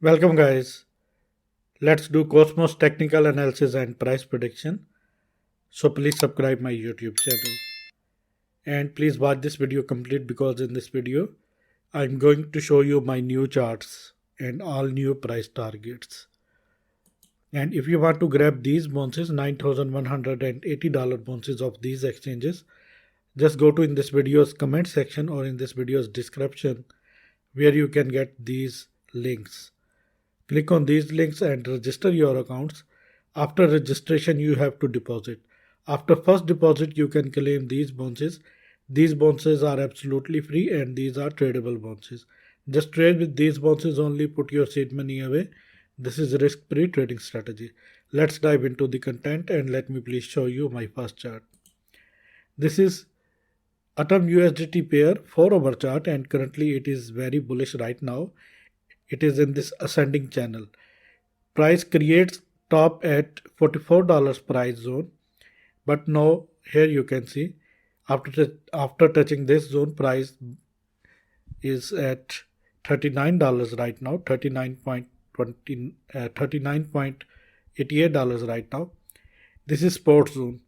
Welcome, guys. Let's do Cosmos technical analysis and price prediction. So, please subscribe my YouTube channel and please watch this video complete because in this video I'm going to show you my new charts and all new price targets. And if you want to grab these bounces, $9,180 bounces of these exchanges, just go to in this video's comment section or in this video's description where you can get these links. Click on these links and register your accounts. After registration, you have to deposit. After first deposit, you can claim these bounces. These bounces are absolutely free and these are tradable bounces. Just trade with these bounces only, put your seed money away. This is risk-free trading strategy. Let's dive into the content and let me please show you my first chart. This is Atom USDT pair 4-hour chart and currently it is very bullish right now. It is in this ascending channel. Price creates top at $44 price zone, but now here you can see after touching this zone, price is at $39 right now, $39.88 right now. This is support zone.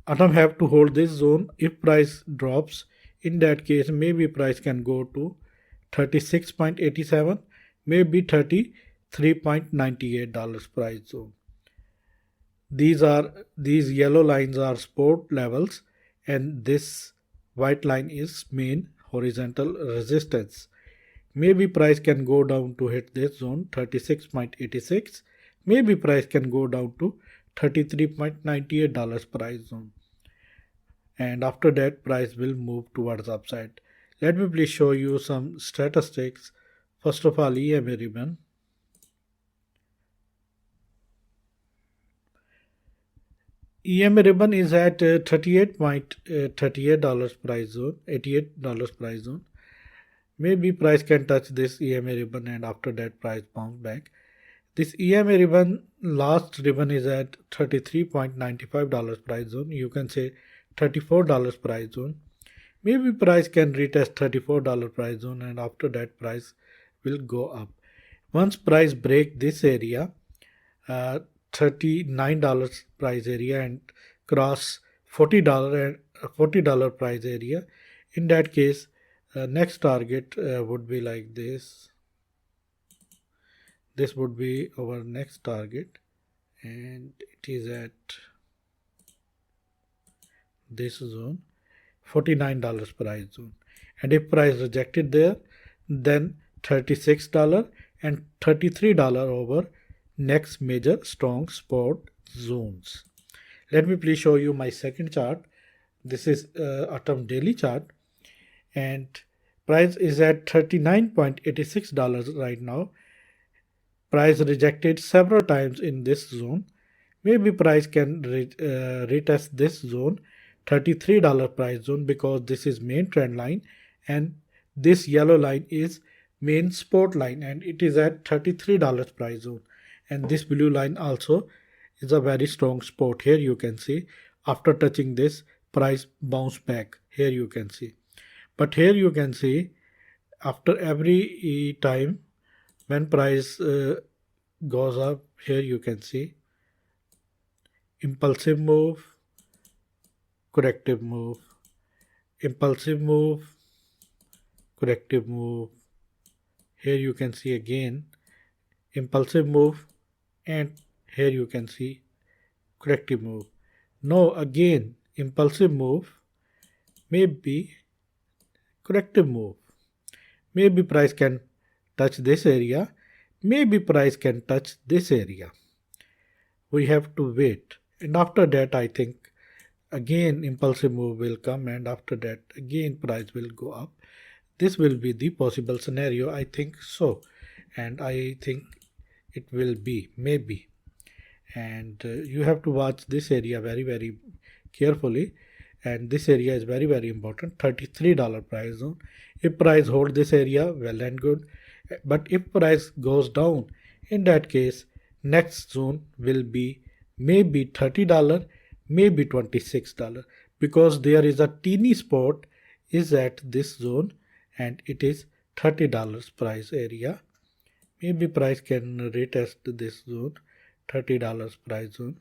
Atom have to hold this zone. If price drops, in that case maybe price can go to 36.87, maybe $33.98 price zone. These yellow lines are support levels and this white line is main horizontal resistance. Maybe price can go down to hit this zone 36.86. Maybe price can go down to $33.98 price zone. And after that price will move towards upside. Let me please show you some statistics. First of all, EMA ribbon. EMA ribbon is at $38.38 price zone, $88 price zone. Maybe price can touch this EMA ribbon and after that price bounce back. This EMA ribbon, last ribbon is at $33.95 price zone. You can say $34 price zone. Maybe price can retest $34 price zone and after that price will go up. Once price break this area, $39 price area and cross $40 price area, in that case next target would be like this. This would be our next target and it is at this zone, $49 price zone. And if price rejected there, then $36 and $33 over next major strong support zones. Let me please show you my second chart. This is Atom daily chart and price is at $39.86 right now. Price rejected several times in this zone. Maybe price can retest this zone, $33 price zone, because this is main trend line and this yellow line is main support line and it is at $33 price zone. And this blue line also is a very strong support. Here you can see after touching this price bounce back. Here you can see. But here you can see after every time when price goes up, here you can see impulsive move, corrective move, impulsive move, corrective move. Here you can see again impulsive move and here you can see corrective move. Now again impulsive move, maybe corrective move. Maybe price can touch this area, maybe price can touch this area. We have to wait and after that I think again impulsive move will come and after that again price will go up. This will be the possible scenario, I think so, and I think it will be maybe. And you have to watch this area very carefully and this area is very important, $33 price zone. If price hold this area, well and good, but if price goes down, in that case next zone will be maybe $30, maybe $26, because there is a teeny spot is at this zone and it is $30 price area. Maybe price can retest this zone, $30 price zone,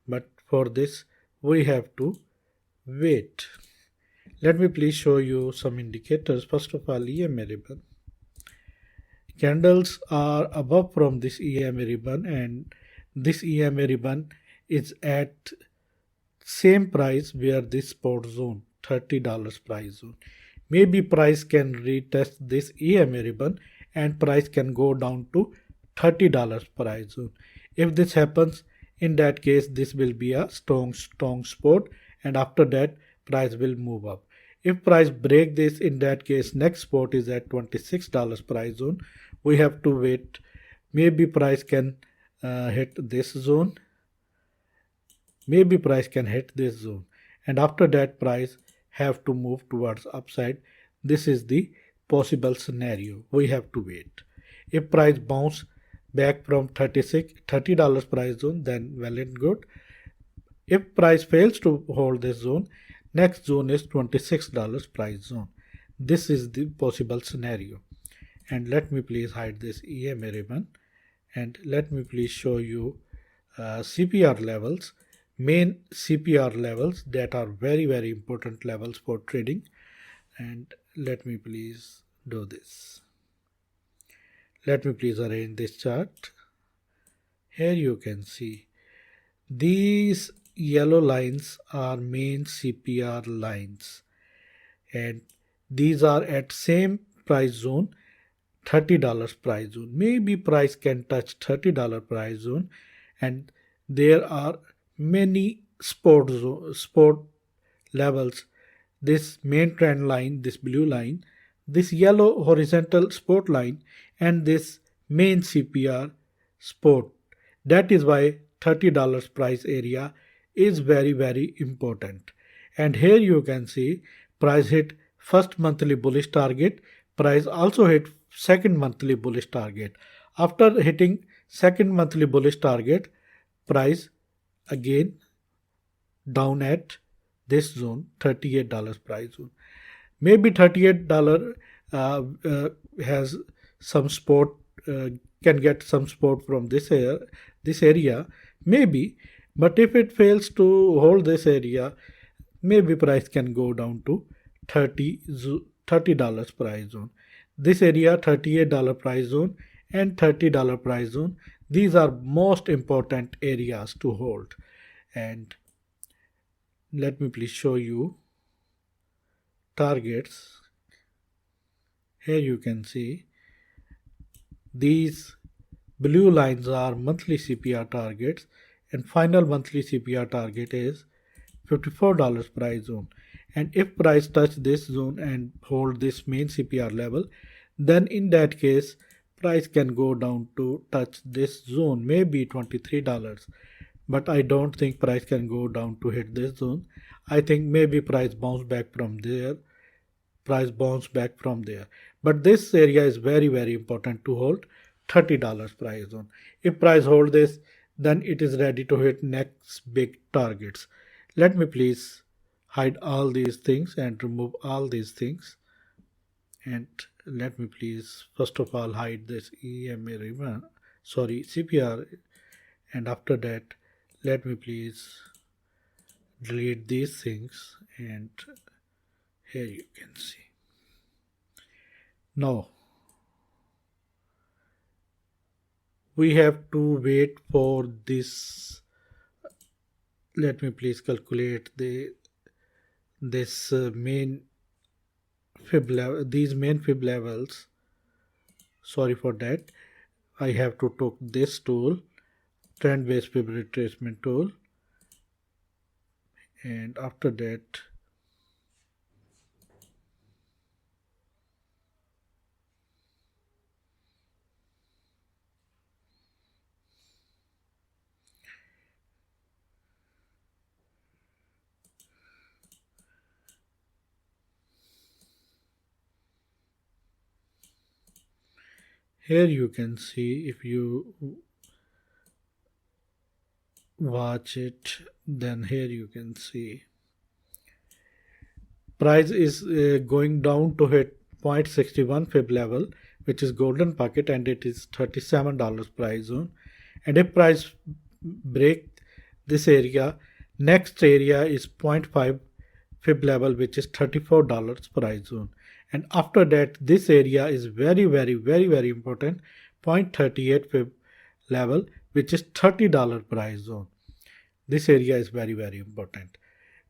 but for this we have to wait. Let me please show you some indicators. First of all, EMA ribbon. Candles are above from this EMA ribbon, and this EMA ribbon is at same price where this support zone, $30 price zone. Maybe price can retest this EMA ribbon and price can go down to $30 price zone. If this happens, in that case this will be a strong support, and after that price will move up. If price break this, in that case next support is at $26 price zone. We have to wait. Maybe price can hit this zone. Maybe price can hit this zone, and after that price have to move towards upside. This is the possible scenario. We have to wait. If price bounce back from $30 price zone, then well and good. If price fails to hold this zone, next zone is $26 price zone. This is the possible scenario. And let me please hide this EMA ribbon, and let me please show you CPR levels, main CPR levels that are very important levels for trading. And let me please do this. Let me please arrange this chart. Here you can see these yellow lines are main CPR lines, and these are at same price zone, $30 price zone. Maybe price can touch $30 price zone, and there are many support levels. This main trend line, this blue line, this yellow horizontal support line, and this main CPR support. That is why $30 price area is very important. And here you can see price hit first monthly bullish target. Price also hit second monthly bullish target. After hitting second monthly bullish target, price again down at this zone, $38 price zone. Maybe $38 has some support, can get some support from this area, maybe. But if it fails to hold this area, maybe price can go down to $30 price zone. This area, $38 price zone and $30 price zone, these are most important areas to hold. And let me please show you targets. Here you can see these blue lines are monthly CPR targets, and final monthly CPR target is $54 price zone. And if price touch this zone and hold this main CPR level, then in that case price can go down to touch this zone, maybe $23. But I don't think price can go down to hit this zone. I think maybe price bounce back from there. But this area is very important to hold, $30 price zone. If price hold this, then it is ready to hit next big targets. Let me please hide all these things and remove all these things. And let me please first of all hide this EMA ribbon, CPR, and after that let me please delete these things, and here you can see. Now we have to wait for this. Let me please calculate this main fib level, these main fib levels. Sorry for that. I have to take this tool, trend based fib retracement tool, and after that here you can see, if you watch it, then here you can see price is going down to hit 0.61 fib level. which is golden pocket, and it is $37 price zone. And if price break this area, next area is 0.5 fib level, which is $34 price zone. And after that, this area is very important, 0.38 fib level, which is $30 price zone. This area is very important.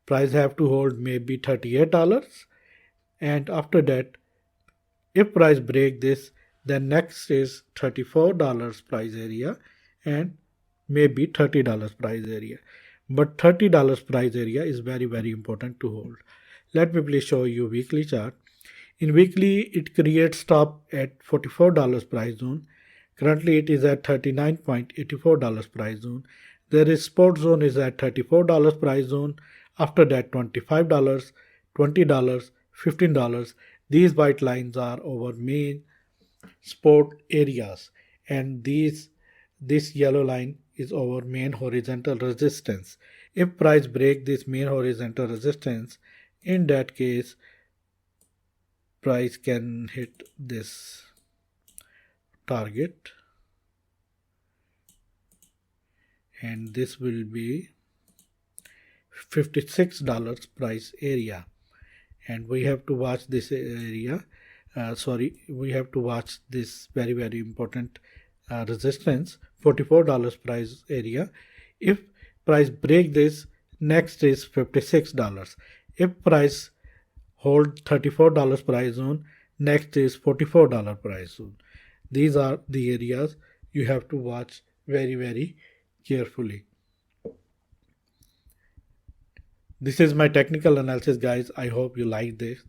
Price have to hold maybe $38, and after that, if price break this, then next is $34 price area and maybe $30 price area. But $30 price area is very important to hold. Let me please show you weekly chart. In weekly, it creates stop at $44 price zone. Currently, it is at $39.84 price zone. There is support zone is at $34 price zone. After that, $25, $20, $15. These white lines are our main support areas, and this yellow line is our main horizontal resistance. If price break this main horizontal resistance, in that case, price can hit this target, and this will be $56 price area, and we have to watch this area. We have to watch this very important resistance, $44 price area. If price break this, next is $56. If price hold $34 price zone, next is $44 price zone. These are the areas you have to watch very carefully. This is my technical analysis, guys. I hope you like this.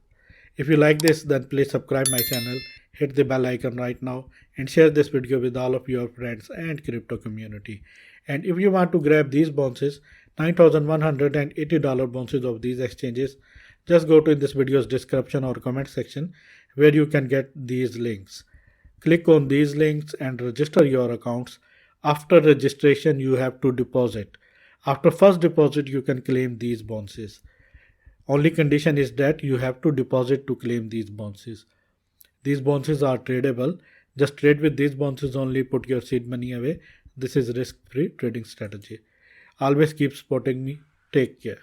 If you like this, then please subscribe my channel, hit the bell icon right now, and share this video with all of your friends and crypto community. And if you want to grab these bounces, $9,180 bounces of these exchanges, just go to this video's description or comment section where you can get these links. Click on these links and register your accounts. After registration, you have to deposit. After first deposit, you can claim these bounces. Only condition is that you have to deposit to claim these bounces. These bounces are tradable. Just trade with these bounces only, put your seed money away. This is risk-free trading strategy. Always keep supporting me. Take care.